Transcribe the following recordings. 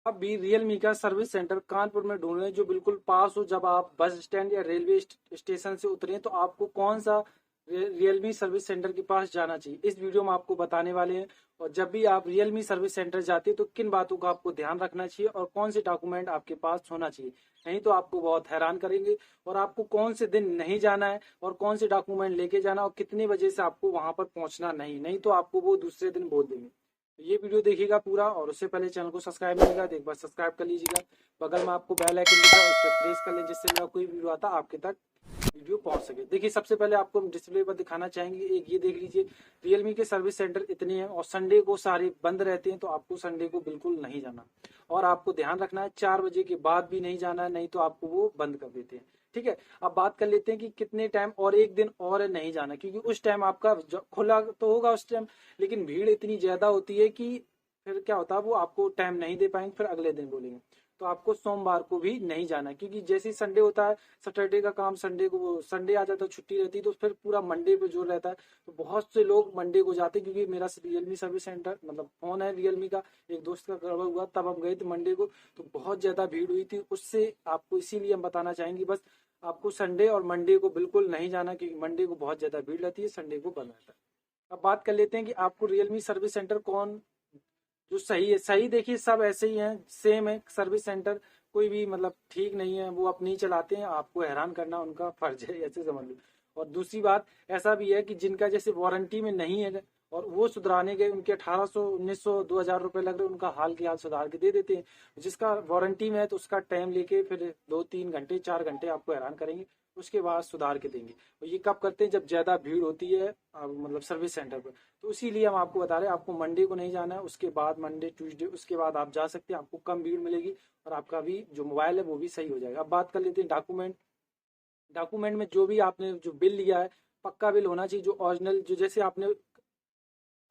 आप भी रियलमी का सर्विस सेंटर कानपुर में ढूंढ रहे हैं जो बिल्कुल पास हो। जब आप बस स्टैंड या रेलवे स्टेशन से उतरे तो आपको कौन सा रियलमी सर्विस सेंटर के पास जाना चाहिए, इस वीडियो में आपको बताने वाले हैं। और जब भी आप रियलमी सर्विस सेंटर जाते हैं तो किन बातों का आपको ध्यान रखना चाहिए और कौन से डॉक्यूमेंट आपके पास होना चाहिए, नहीं तो आपको बहुत हैरान करेंगे। और आपको कौन से दिन नहीं जाना है और कौन से डॉक्यूमेंट लेके जाना और कितने बजे से आपको वहां पर पहुंचना नहीं तो आपको वो दूसरे दिन बोल देंगे। तो ये वीडियो देखिएगा पूरा, और उससे पहले चैनल को सब्सक्राइब नहीं किया तो एक बार सब्सक्राइब कर लीजिएगा। बगल में आपको बेल आइकन दिखा है, उस पर प्रेस कर लें जिससे मेरा कोई वीडियो आता आपके तक वीडियो पहुंच सके। देखिए सबसे पहले आपको हम डिस्प्ले पर दिखाना चाहेंगे, एक ये देख लीजिए। रियलमी के सर्विस सेंटर इतने हैं और संडे को सारे बंद रहते हैं, तो आपको संडे को बिल्कुल नहीं जाना। और आपको ध्यान रखना है 4 बजे के बाद भी नहीं जाना है, नहीं तो आपको वो बंद कर देते हैं। ठीक है, अब बात कर लेते हैं कि कितने टाइम और एक दिन और नहीं जाना, क्योंकि उस टाइम आपका खुला तो होगा उस टाइम, लेकिन भीड़ इतनी ज्यादा होती है कि फिर क्या होता है वो आपको टाइम नहीं दे पाएंगे, फिर अगले दिन बोलेंगे। तो आपको सोमवार को भी नहीं जाना, क्योंकि जैसे ही संडे होता है, सैटरडे का काम संडे को, संडे आ जाता है छुट्टी रहती है, तो फिर पूरा मंडे पे जोर रहता है। तो बहुत से लोग मंडे को जाते हैं, क्योंकि मेरा रियलमी सर्विस सेंटर मतलब फोन है रियलमी का, एक दोस्त का गड़बड़ हुआ तब हम गए थे मंडे को, तो बहुत ज्यादा भीड़ हुई थी उससे आपको, इसीलिए हम बताना चाहेंगे बस आपको संडे और मंडे को बिल्कुल नहीं जाना, क्योंकि मंडे को बहुत ज्यादा भीड़ रहती है, संडे को बंद रहता है। अब बात कर लेते हैं कि आपको रियलमी सर्विस सेंटर कौन जो सही है। सही देखिए सब ऐसे ही हैं, सेम है सर्विस सेंटर, कोई भी मतलब ठीक नहीं है, वो अपनी ही चलाते हैं, आपको हैरान करना उनका फर्ज है, ऐसे समझ लो। और दूसरी बात ऐसा भी है कि जिनका जैसे वारंटी में नहीं है और वो सुधराने गए, उनके 1800 1900 2000 रुपए लग रहे, उनका हाल के हाल सुधार के दे देते हैं। जिसका वारंटी में है तो उसका टाइम लेके फिर 2-3 घंटे 4 घंटे आपको हैरान करेंगे, उसके बाद सुधार के देंगे। और ये कब करते हैं, जब ज्यादा भीड़ होती है मतलब सर्विस सेंटर पर। तो इसीलिए हम आपको बता रहे हैं आपको मंडे को नहीं जाना है, उसके बाद मंडे ट्यूसडे उसके बाद आप जा सकते हैं, आपको कम भीड़ मिलेगी और आपका भी जो मोबाइल है वो भी सही हो जाएगा। अब बात कर लेते हैं डॉक्यूमेंट। डॉक्यूमेंट में जो भी आपने जो बिल लिया है, पक्का बिल होना चाहिए, जो ओरिजिनल, जो जैसे आपने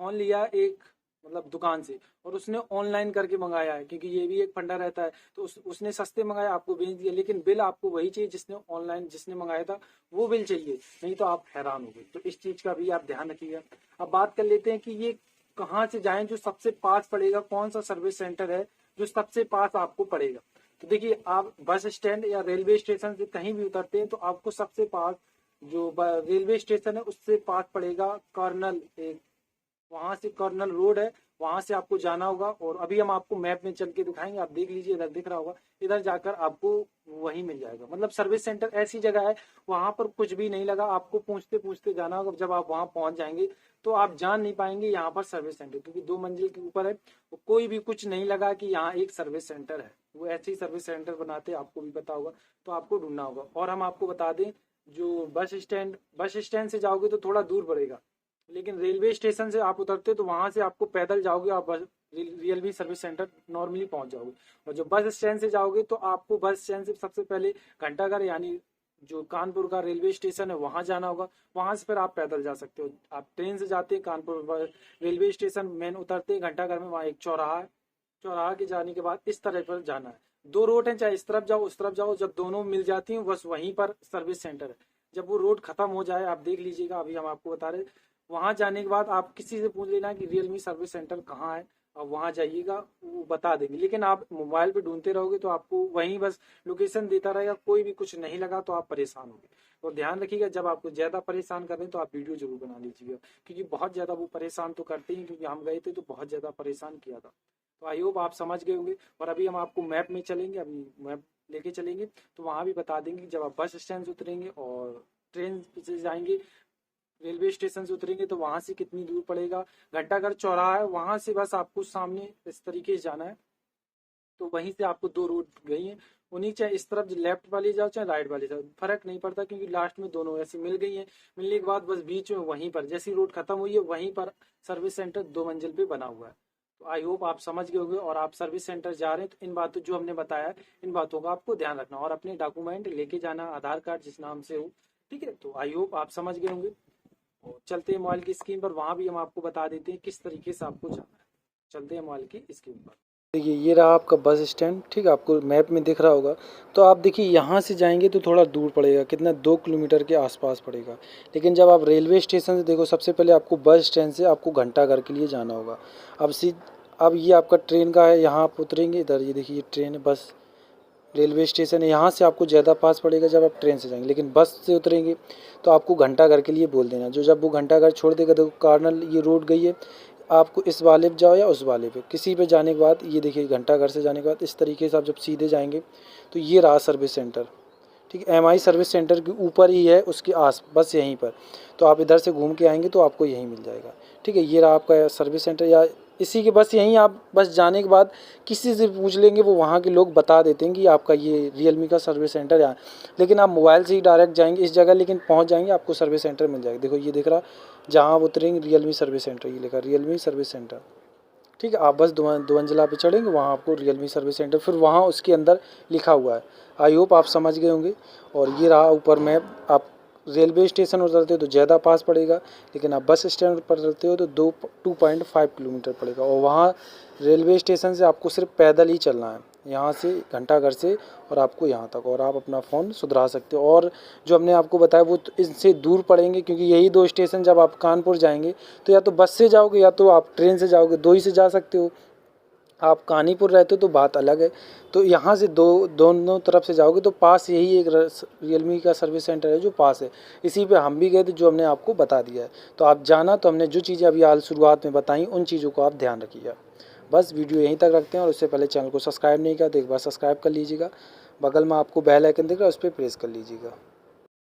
फोन लिया एक मतलब दुकान से और उसने ऑनलाइन करके मंगाया है, क्योंकि ये भी एक फंडा रहता है, तो उसने सस्ते मंगाया आपको भेज दिया, लेकिन बिल आपको वही चाहिए जिसने ऑनलाइन जिसने मंगाया था, वो बिल चाहिए, नहीं तो आप हैरान हो गए। तो इस चीज का भी आप ध्यान रखिएगा। अब बात कर लेते हैं कि ये कहाँ से जाएं, जो सबसे पास पड़ेगा, कौन सा सर्विस सेंटर है जो सबसे पास आपको पड़ेगा। तो देखिए आप बस स्टैंड या रेलवे स्टेशन से कहीं भी उतरते हैं तो आपको सबसे पास जो रेलवे स्टेशन है उससे पास पड़ेगा कर्नल, एक वहां से कर्नल रोड है, वहां से आपको जाना होगा। और अभी हम आपको मैप में चल के दिखाएंगे, आप देख लीजिए, इधर दिख रहा होगा, इधर जाकर आपको वही मिल जाएगा। मतलब सर्विस सेंटर ऐसी जगह है वहां पर कुछ भी नहीं लगा, आपको पूछते पूछते जाना होगा। जब आप वहां पहुंच जाएंगे तो आप जान नहीं पाएंगे यहाँ पर सर्विस सेंटर, क्योंकि 2 मंजिल के ऊपर है, तो कोई भी कुछ नहीं लगा कि यहाँ एक सर्विस सेंटर है। वो ऐसे ही सर्विस सेंटर बनाते हैं, आपको भी पता होगा, तो आपको ढूंढना होगा। और हम आपको बता दें, जो बस स्टैंड से जाओगे तो थोड़ा दूर पड़ेगा, लेकिन रेलवे स्टेशन से आप उतरते तो वहां से आपको पैदल जाओगे, आप रियलमी सर्विस सेंटर नॉर्मली पहुंच जाओगे। और जो बस स्टैंड से जाओगे तो आपको बस स्टैंड से सबसे पहले घंटाघर, यानी जो कानपुर का रेलवे स्टेशन है वहां जाना होगा, वहां से फिर आप पैदल जा सकते हो। आप ट्रेन से जाते हैं कानपुर रेलवे स्टेशन मेन उतरते घंटाघर में, वहाँ एक चौराहा है, चौराहा के जाने के बाद इस तरह पर जाना है। 2 रोड है, चाहे इस तरफ जाओ उस तरफ जाओ, जब दोनों मिल जाती हैं बस वहीं पर सर्विस सेंटर है। जब वो रोड खत्म हो जाए आप देख लीजिएगा, अभी हम आपको बता रहे, वहां जाने के बाद आप किसी से पूछ लेना कि रियलमी सर्विस सेंटर कहाँ है, और वहां जाइएगा वो बता देंगे। लेकिन आप मोबाइल पे ढूंढते रहोगे तो आपको वहीं बस लोकेशन देता रहेगा, कोई भी कुछ नहीं लगा तो आप परेशान होंगे। और ध्यान रखिएगा जब आपको ज्यादा परेशान कर रहे हैं तो आप वीडियो जरूर बना लीजिएगा, क्योंकि बहुत ज्यादा वो परेशान तो करते ही, क्योंकि हम गए थे तो बहुत ज्यादा परेशान किया था। तो आई होप आप समझ गए होंगे। और अभी हम आपको मैप में चलेंगे, अभी मैप लेके चलेंगे तो वहां भी बता देंगे। जब आप बस स्टैंड से उतरेंगे और ट्रेन से जाएंगे, रेलवे स्टेशन से उतरेंगे तो वहां से कितनी दूर पड़ेगा, घंटाघर चौराहा है, वहां से बस आपको सामने इस तरीके से जाना है। तो वहीं से आपको 2 रोड गई हैं, उन्हीं चाहे इस तरफ लेफ्ट वाली जाओ चाहे राइट वाली जाओ, फर्क नहीं पड़ता, क्योंकि लास्ट में दोनों ऐसी मिल गई हैं। मिलने के बाद बस बीच में वहीं पर जैसी रोड खत्म हुई है वहीं पर सर्विस सेंटर 2 मंजिल पे बना हुआ है। तो आई होप आप समझ गए होंगे। और आप सर्विस सेंटर जा रहे हैं तो इन बातों जो हमने बताया है, इन बातों का आपको ध्यान रखना और अपने डॉक्यूमेंट लेके जाना, आधार कार्ड जिस नाम से हो। ठीक है, तो आई होप आप समझ गए होंगे। और चलते हैं मोबाइल की स्क्रीन पर, वहां भी हम आपको बता देते हैं किस तरीके से आपको जाना है। चलते हैं मोबाइल की स्क्रीन पर। देखिए ये रहा आपका बस स्टैंड, ठीक है, आपको मैप में दिख रहा होगा। तो आप देखिए यहाँ से जाएंगे तो थोड़ा दूर पड़ेगा, कितना 2 किलोमीटर के आसपास पड़ेगा। लेकिन जब आप रेलवे स्टेशन से देखो, सबसे पहले आपको बस स्टैंड से आपको घंटाघर के लिए जाना होगा। अब अब ये आपका ट्रेन का है, यहाँ आप उतरेंगे, इधर ये देखिए ट्रेन है, बस रेलवे स्टेशन है। यहाँ से आपको ज़्यादा पास पड़ेगा जब आप ट्रेन से जाएंगे, लेकिन बस से उतरेंगे तो आपको घंटाघर के लिए बोल देना। जो जब वो घंटाघर छोड़ देगा तो कार्नल ये रोड गई है, आपको इस वाले पे जाओ या उस वाले पे, किसी पे जाने के बाद ये देखिए घंटाघर से जाने के बाद इस तरीके से आप जब सीधे जाएंगे तो ये रहा सर्विस सेंटर। ठीक है, MI सर्विस सेंटर के ऊपर ही है, उसके आस बस यहीं पर। तो आप इधर से घूम के आएंगे तो आपको यहीं मिल जाएगा। ठीक है, ये रहा आपका सर्विस सेंटर, या इसी के बस यहीं आप बस जाने के बाद किसी से पूछ लेंगे, वो वहाँ के लोग बता देते हैं कि आपका ये रियलमी का सर्विस सेंटर यहाँ। लेकिन आप मोबाइल से ही डायरेक्ट जाएंगे इस जगह, लेकिन पहुँच जाएंगे आपको सर्विस सेंटर मिल जाएगा। देखो ये दिख रहा, जहाँ आप उतरेंगे रियलमी सर्विस सेंटर, ये लिखा रियलमी सर्विस सेंटर। ठीक है, आप बस दो मंजिला पे चढ़ेंगे, वहाँ आपको रियलमी सर्विस सेंटर, फिर वहाँ उसके अंदर लिखा हुआ है। आई होप आप समझ गए होंगे। और ये रहा ऊपर मैप। आप रेलवे स्टेशन उतरते हो तो ज़्यादा पास पड़ेगा, लेकिन आप बस स्टैंड पर उतरते हो तो 2.5 किलोमीटर पड़ेगा। और वहाँ रेलवे स्टेशन से आपको सिर्फ पैदल ही चलना है, यहाँ से घंटाघर से और आपको यहाँ तक, और आप अपना फ़ोन सुधरा सकते हो। और जो हमने आपको बताया वो तो इससे दूर पड़ेंगे, क्योंकि यही 2 स्टेशन जब आप कानपुर जाएंगे तो या तो बस से जाओगे या तो आप ट्रेन से जाओगे, 2 ही से जा सकते हो। आप कानीपुर रहते हो तो बात अलग है। तो यहाँ से दोनों तरफ से जाओगे तो पास यही एक रियलमी का सर्विस सेंटर है जो पास है। इसी पे हम भी गए थे, जो हमने आपको बता दिया है। तो आप जाना, तो हमने जो चीज़ें अभी हाल शुरुआत में बताई उन चीज़ों को आप ध्यान रखिएगा। बस वीडियो यहीं तक रखते हैं, और उससे पहले चैनल को सब्सक्राइब नहीं किया तो एक बार सब्सक्राइब कर लीजिएगा। बगल में आपको बेल आइकन दिख रहा है, उस पर प्रेस कर लीजिएगा।